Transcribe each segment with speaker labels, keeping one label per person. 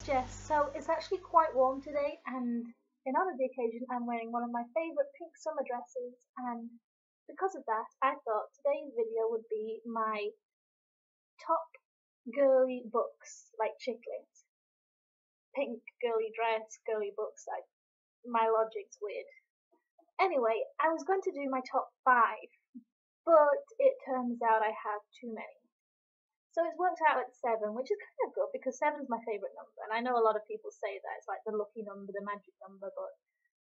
Speaker 1: Jess. So it's actually quite warm today, and in honor of the occasion, I'm wearing one of my favourite pink summer dresses. And because of that, I thought today's video would be my top girly books, like chick lit. Pink girly dress, girly books. Like my logic's weird. Anyway, I was going to do my top 5, but it turns out I have too many. So it's worked out at 7, which is kind of good because 7 is my favourite number. And I know a lot of people say that it's like the lucky number, the magic number, but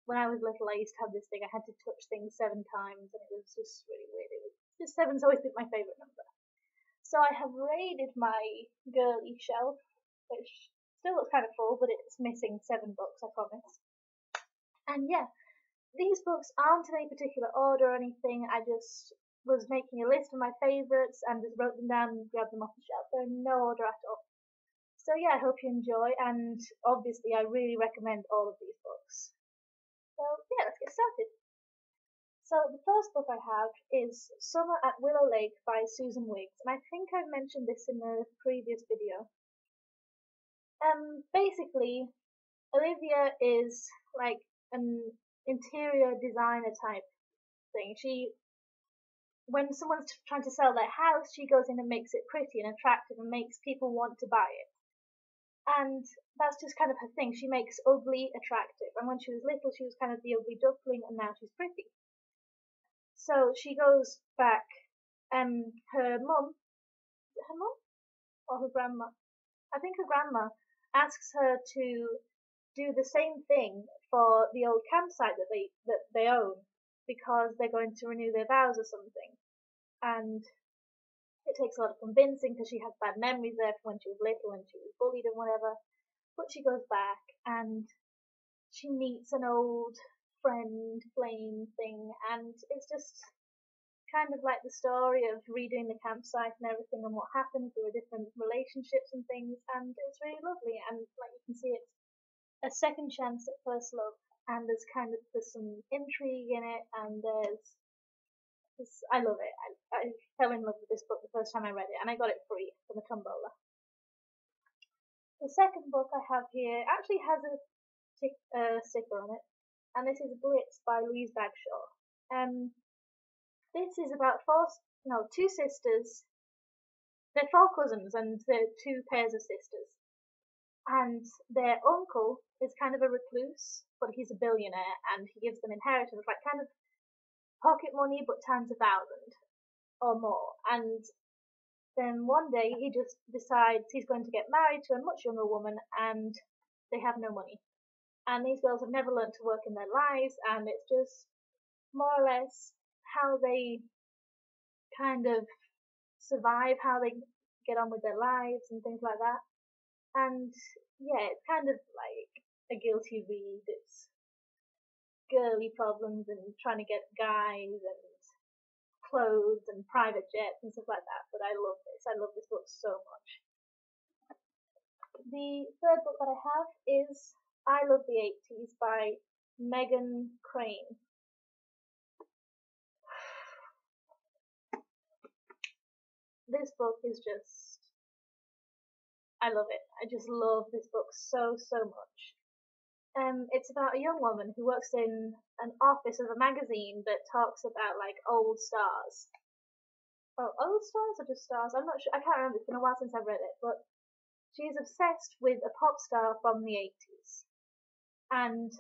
Speaker 1: when I was little, I used to have this thing. I had to touch things 7 times, and it was just really weird. It was just 7's always been my favourite number. So I have raided my girly shelf, which still looks kind of full, but it's missing 7 books, I promise. And yeah, these books aren't in any particular order or anything. I just was making a list of my favourites and just wrote them down and grabbed them off the shelf. They're in no order at all. So yeah, I hope you enjoy, and obviously I really recommend all of these books. So yeah, let's get started. So the first book I have is Summer at Willow Lake by Susan Wiggs, and I think I've mentioned this in a previous video. Basically, Olivia is like an interior designer type thing. When someone's trying to sell their house, she goes in and makes it pretty and attractive and makes people want to buy it. And that's just kind of her thing. She makes ugly attractive. And when she was little, she was kind of the ugly duckling, and now she's pretty. So she goes back. Her mum or her grandma? I think her grandma asks her to do the same thing for the old campsite that they own, because they're going to renew their vows or something. And it takes a lot of convincing because she has bad memories there from when she was little and she was bullied and whatever. But she goes back and she meets an old friend flame thing, and it's just kind of like the story of redoing the campsite and everything and what happens. There are different relationships and things, and it's really lovely. And like you can see, it's a second chance at first love, and there's some intrigue in it, and I love it. I fell in love with this book the first time I read it, and I got it free from a tombola. The second book I have here actually has a sticker on it, and this is Blitz by Louise Bagshaw. This is about two sisters. They're 4 cousins, and they're 2 pairs of sisters. And their uncle is kind of a recluse, but he's a billionaire, and he gives them inheritance, like kind of pocket money, but times 1,000 or more. And then one day he just decides he's going to get married to a much younger woman, and they have no money. And these girls have never learned to work in their lives, and it's just more or less how they kind of survive, how they get on with their lives and things like that. And yeah, it's kind of like a guilty read. It's girly problems and trying to get guys and clothes and private jets and stuff like that. But I love this. I love this book so much. The third book that I have is I Love the 80s by Meghan Crane. This book is just, I love it. I just love this book so much. It's about a young woman who works in an office of a magazine that talks about like old stars. Oh, old stars or just stars? I'm not sure. I can't remember. It's been a while since I've read it, but she's obsessed with a pop star from the 80s, and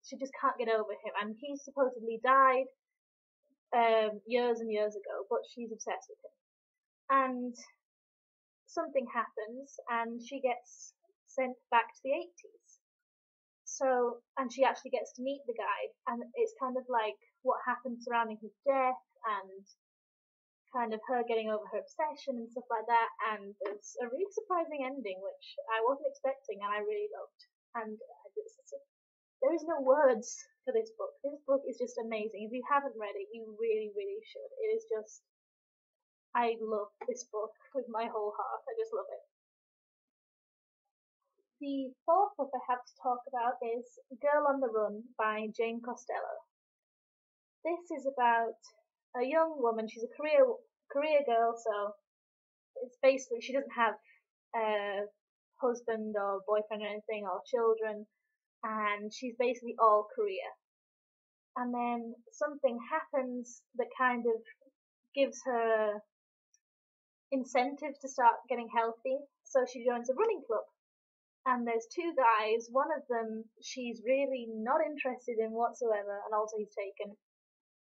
Speaker 1: she just can't get over him. And he supposedly died years and years ago, but she's obsessed with him. And something happens, and she gets sent back to the 80s. So, and she actually gets to meet the guy, and it's kind of like what happened surrounding his death, and kind of her getting over her obsession and stuff like that. And there's a really surprising ending, which I wasn't expecting, and I really loved. And there is no words for this book. This book is just amazing. If you haven't read it, you really should. It is just, I love this book with my whole heart. I just love it. The fourth book I have to talk about is Girl on the Run by Jane Costello. This is about a young woman. She's a career girl, so it's basically she doesn't have husband or boyfriend or anything or children, and she's basically all career. And then something happens that kind of gives her incentive to start getting healthy. So she joins a running club. And there's two guys. One of them she's really not interested in whatsoever, and also he's taken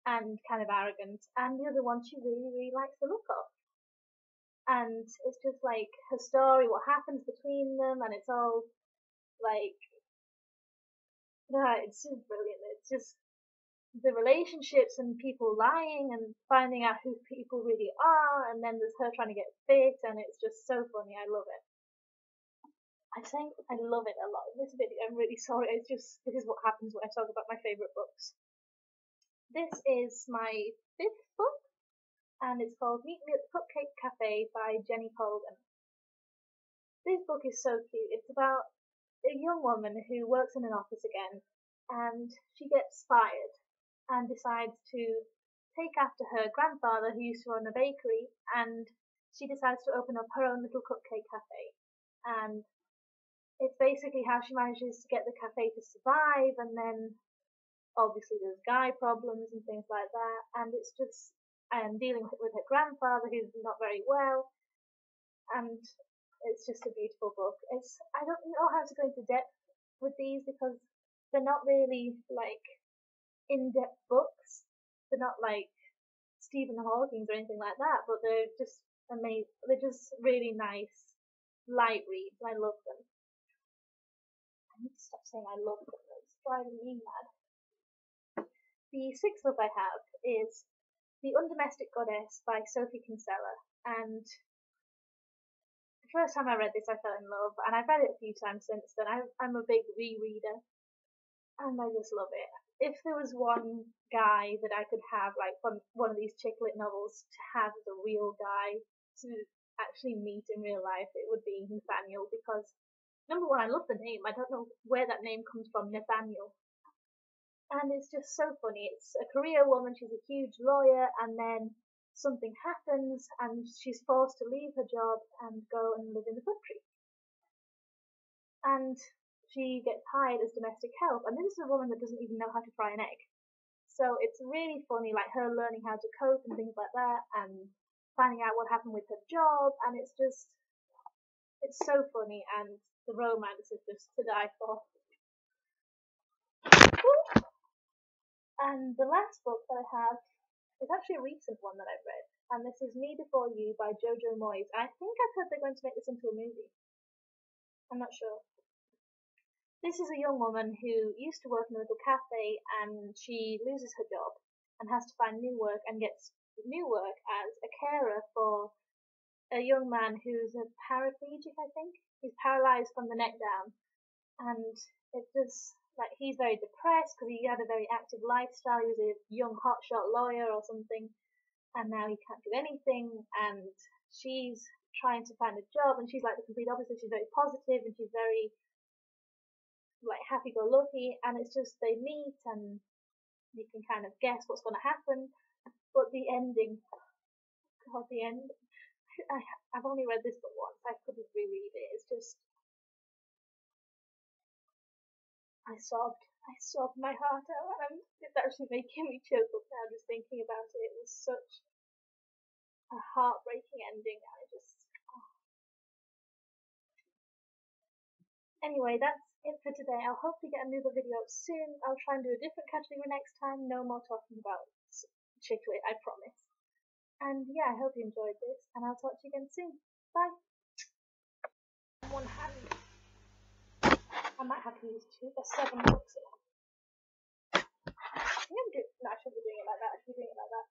Speaker 1: and kind of arrogant. And the other one she really, really likes the look of. And it's just like her story, what happens between them, and it's all like, it's just brilliant. It's just the relationships and people lying and finding out who people really are, and then there's her trying to get fit, and it's just so funny. I love it. I'm saying I love it a lot in this video. I'm really sorry. It's just, this is what happens when I talk about my favourite books. This is my 5th book, and it's called Meet Me at the Cupcake Cafe by Jenny Colgan. This book is so cute. It's about a young woman who works in an office again, and she gets fired and decides to take after her grandfather who used to run a bakery, and she decides to open up her own little cupcake cafe. And it's basically how she manages to get the cafe to survive, and then obviously there's guy problems and things like that, and it's just dealing with her grandfather who's not very well, and it's just a beautiful book. I don't know how to go into depth with these because they're not really like in-depth books. They're not like Stephen Hawking or anything like that, but they're just amazing. They're just really nice, light reads. I love them. I need to stop saying I love them. It's driving me mad. The 6th book I have is The Undomestic Goddess by Sophie Kinsella, and the first time I read this I fell in love, and I've read it a few times since then. I'm a big rereader, and I just love it. If there was one guy that I could have, like from one of these chick lit novels, to have as a real guy to actually meet in real life, it would be Nathaniel, because number one, I love the name. I don't know where that name comes from, Nathaniel. And it's just so funny. It's a career woman, she's a huge lawyer, and then something happens and she's forced to leave her job and go and live in the country. And she gets hired as domestic help, and this is a woman that doesn't even know how to fry an egg. So it's really funny, like her learning how to cook and things like that, and finding out what happened with her job, and it's so funny, and the romance is just to die for. And the last book that I have is actually a recent one that I've read, and this is Me Before You by Jojo Moyes. I think I've heard they're going to make this into a movie. I'm not sure. This is a young woman who used to work in a little cafe, and she loses her job and has to find new work, and gets new work as a carer for a young man who's a paraplegic, I think. He's paralyzed from the neck down, and it just, like, he's very depressed because he had a very active lifestyle. He was a young hotshot lawyer or something, and now he can't do anything, and she's trying to find a job, and she's like the complete opposite. She's very positive, and she's very like happy-go-lucky, and it's just they meet, and you can kind of guess what's going to happen, but the ending, God, the end. I've only read this book once. I couldn't reread it. It's just, I sobbed my heart out, and it's actually making me choke up now just thinking about it. It was such a heartbreaking ending. Anyway, that's it for today. I'll hopefully get another video up soon. I'll try and do a different category next time. No more talking about chick lit, I promise. And yeah, I hope you enjoyed this, and I'll talk to you again soon. Bye. One hand. I might have to use two. There's 7 books here. No, I shouldn't be doing it like that. I should be doing it like that.